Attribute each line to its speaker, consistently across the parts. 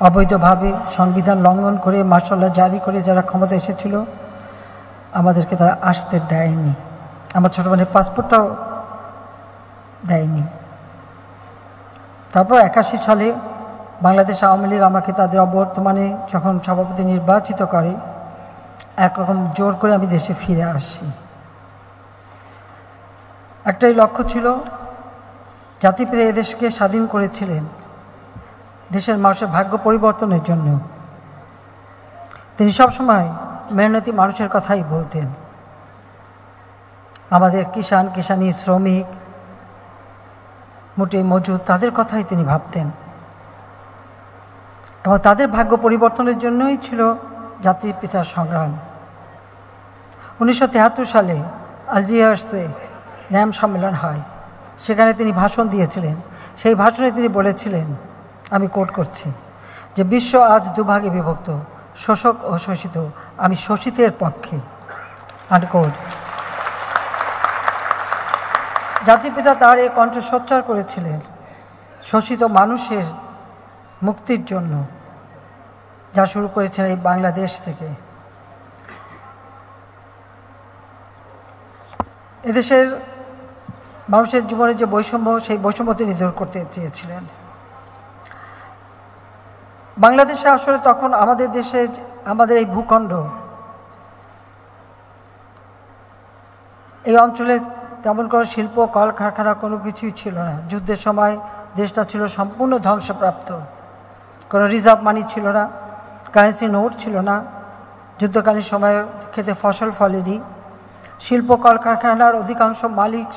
Speaker 1: অবৈধভাবে সংবিধান লঙ্ঘন করে মার্শাল ল জারি করে যারা ক্ষমতা এসেছিল, আমাদেরকে তারা আসতে দেয়নি। আমার ছোট বোনের পাসপোর্টটাও দেয়নি। তারপর 81 সালে বাংলাদেশ আওয়ামী লীগ আমাকে তাদের অবর্তমানে যখন সভাপতি নির্বাচিত করে, একরকম জোর করে আমি দেশে ফিরে আসি। একটাই লক্ষ্য ছিল, জাতিপিতা এদেশকে স্বাধীন করেছিলেন দেশের মানুষের ভাগ্য পরিবর্তনের জন্য। তিনি সবসময় মেহনতি মানুষের কথাই বলতেন। আমাদের কিষাণ, কিষাণী, শ্রমিক, মোটে মজুদ, তাদের কথাই তিনি ভাবতেন এবং তাদের ভাগ্য পরিবর্তনের জন্যই ছিল জাতির পিতার সংগ্রাম। 1973 সালে আলজিয়ার্সে ন্যাম সম্মেলন হয়, সেখানে তিনি ভাষণ দিয়েছিলেন। সেই ভাষণে তিনি বলেছিলেন, আমি কোট করছি, যে বিশ্ব আজ দুভাগে বিভক্ত, শোষক ও শোষিত, আমি শোষিতের পক্ষে, আনকোট। জাতিপিতা তার এই কণ্ঠ সোচ্চার করেছিলেন শোষিত মানুষের মুক্তির জন্য, যা শুরু করেছিলেন এই বাংলাদেশ থেকে। এদেশের মানুষের জীবনের যে বৈষম্য, সেই বৈষম্য তিনি দূর করতে চেয়েছিলেন। বাংলাদেশে আসলে তখন আমাদের দেশে, আমাদের এই ভূখণ্ড, এই অঞ্চলে তেমন কোনো শিল্প, কলকারখানা কোনো কিছুই ছিল না। যুদ্ধের সময় দেশটা ছিল সম্পূর্ণ ধ্বংসপ্রাপ্ত। কোনো রিজার্ভ মানি ছিল না, কারেন্সি নোট ছিল না, যুদ্ধকালীন সময়ে খেতে ফসল ফলেনি। শিল্প কলকারখানার অধিকাংশ মালিক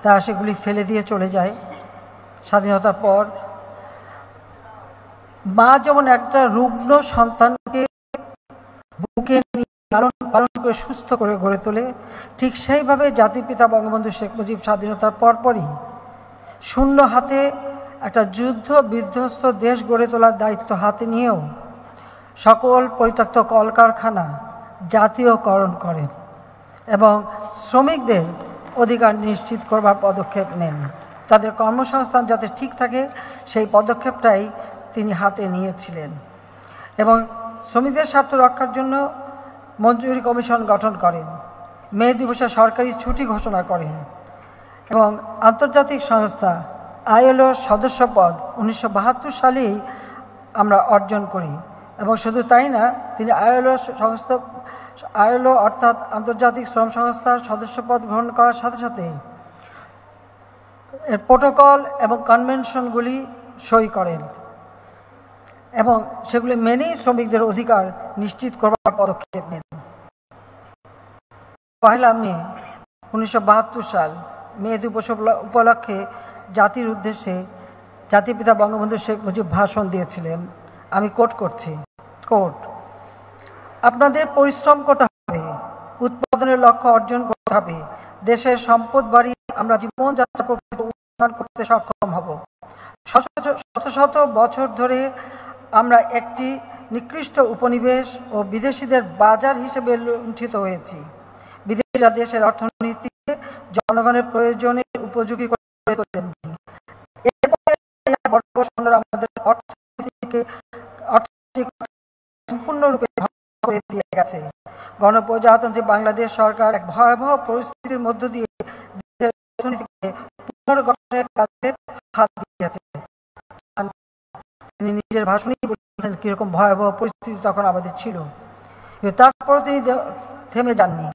Speaker 1: তারা সেগুলি ফেলে দিয়ে চলে যায়। স্বাধীনতার পর মা যেমন একটা রুগ্ন সন্তানকে বুকে পালন করে সুস্থ করে গড়ে তোলে, ঠিক সেইভাবে জাতির পিতা বঙ্গবন্ধু শেখ মুজিব স্বাধীনতার পরপরই শূন্য হাতে একটা যুদ্ধ বিধ্বস্ত দেশ গড়ে তোলার দায়িত্ব হাতে নিয়েও সকল পরিত্যক্ত কলকারখানা জাতীয়করণ করেন এবং শ্রমিকদের অধিকার নিশ্চিত করবার পদক্ষেপ নেন। তাদের কর্মসংস্থান যাতে ঠিক থাকে, সেই পদক্ষেপটাই তিনি হাতে নিয়েছিলেন এবং শ্রমিকদের স্বার্থ রক্ষার জন্য মঞ্জুরি কমিশন গঠন করেন, মে দিবসে সরকারি ছুটি ঘোষণা করেন এবং আন্তর্জাতিক সংস্থা আইএলওর সদস্যপদ 1972 সালেই আমরা অর্জন করি। এবং শুধু তাই না, তিনি আইএলও অর্থাৎ আন্তর্জাতিক শ্রম সংস্থার সদস্যপদ গ্রহণ করার সাথে সাথে এর প্রোটোকল এবং কনভেনশনগুলি সই করেন এবং সেগুলি মেনেই শ্রমিকদের অধিকার নিশ্চিত করবার পদক্ষেপ নেন। 1 মে 1972 সাল মে দিবস উপলক্ষে জাতির উদ্দেশ্যে জাতিপিতা বঙ্গবন্ধু শেখ মুজিব ভাষণ দিয়েছিলেন। আমি কোট করছি, কোট, আপনাদের পরিশ্রম করতে হবে, উৎপাদনের লক্ষ্য অর্জন করতে হবে, দেশের সম্পদ বাড়ি আমরা জীবনযাত্রা প্রকৃত উন্নয়ন করতে সক্ষম হব। শত শত বছর ধরে আমরা একটি নিকৃষ্ট উপনিবেশ ও বিদেশিদের বাজার হিসেবে লুণ্ঠিত হয়েছি। বিদেশিরা দেশের অর্থনীতিকে জনগণের প্রয়োজনের উপযোগী করে তোলেননি। আমাদের অর্থনীতিকে সম্পূর্ণরূপে করে দিয়ে গেছে। গণপ্রজাতন্ত্রী বাংলাদেশ সরকার এক ভয়াবহ পরিস্থিতির মধ্য দিয়ে দেশের অর্থনীতিকে পুনর্গঠনের কাজে হাত দিয়েছে। তিনি নিজের ভাষণেই বলেছেন কিরকম ভয়াবহ পরিস্থিতি তখন আমাদের ছিল। তারপরও তিনি থেমে যাননি,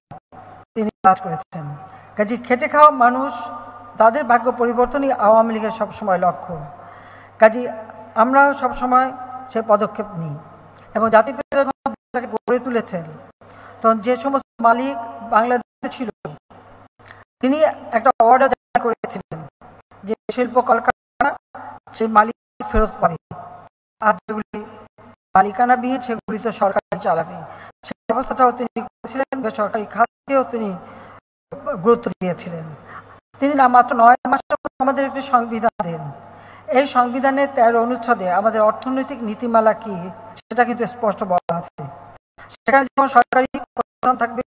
Speaker 1: তিনি কাজ করেছেন। কাজে খেটে খাওয়া মানুষ, তাদের ভাগ্য পরিবর্তনই আওয়ামী লীগের সবসময় লক্ষ্য। কাজে আমরাও সবসময় সে পদক্ষেপ নিই এবং জাতির পিতা যখন গড়ে তুলেছেন, তখন যে সমস্ত মালিক বাংলাদেশে ছিল, তিনি একটা অর্ডার জারি করেছিলেন যে শিল্প কলকারখানা সেই মালিক ফেরত পাবে, আর যেগুলি মালিকানাবিহীন সেগুলি তো সরকার চালাবে। সেই ব্যবস্থাটাও তিনি করেছিলেন, বেসরকারি খাতেও তিনি গুরুত্ব দিয়েছিলেন। তিনি না মাত্র 9 মাস আমাদের একটি সংবিধান দেন। এই সংবিধানের 13 অনুচ্ছেদে আমাদের অর্থনৈতিক নীতিমালা কি সেটা কিন্তু স্পষ্ট বলা আছে। সেখানে যেমন সরকারি প্রতিষ্ঠান থাকবে,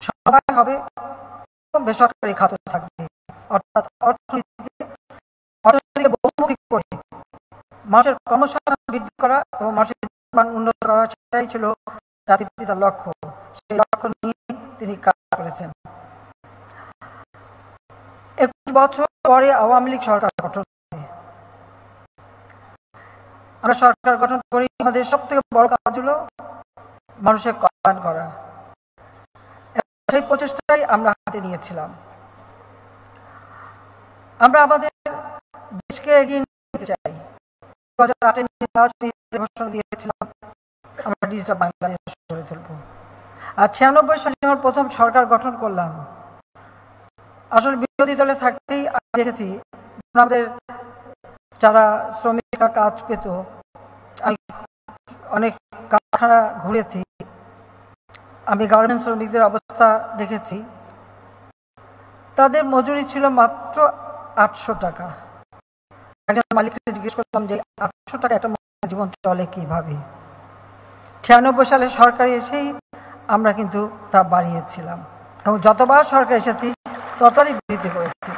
Speaker 1: সরকার হবে, বেসরকারি খাত থাকবে, অর্থাৎ অর্থনীতিকে বহুমুখী করে মানুষের কর্মসংস্থান বৃদ্ধি করা এবং মানুষের জীবন উন্নত করা, সেটাই ছিল জাতির পিতার লক্ষ্য। সেই লক্ষ্য নিয়ে তিনি কাজ করেছেন। 21 বছর পরে আওয়ামী লীগ সরকার গঠন করে। আমরা সরকার গঠন করি, আমাদের সব থেকে বড় কাজ হলো মানুষের কল্যাণ করা। সেই প্রচেষ্টাই আমরা হাতে নিয়েছিলাম। আমরা আমাদের দেশকে এগিয়ে নিতে চাই। 2008 নির্বাচনে ঘোষণা দিয়েছিলাম আমরা ডিজিটাল বাংলাদেশ গড়ে তুলব। আর 96 সালে যখন প্রথম সরকার গঠন করলাম, আসলে বিরোধী দলে থাকতেই দেখেছি আমাদের যারা শ্রমিকরা কাজ পেত, আমি অনেক কারখানা ঘুরেছি, আমি গার্মেন্টস শ্রমিকদের অবস্থা দেখেছি। তাদের মজুরি ছিল মাত্র 800 টাকা। একজন মালিককে জিজ্ঞেস করলাম যে 800 টাকা একটা জীবন চলে কিভাবে। 96 সালে সরকার এসেই আমরা কিন্তু তা বাড়িয়েছিলাম এবং যতবার সরকার এসেছি ততবারই বৃদ্ধি করেছি।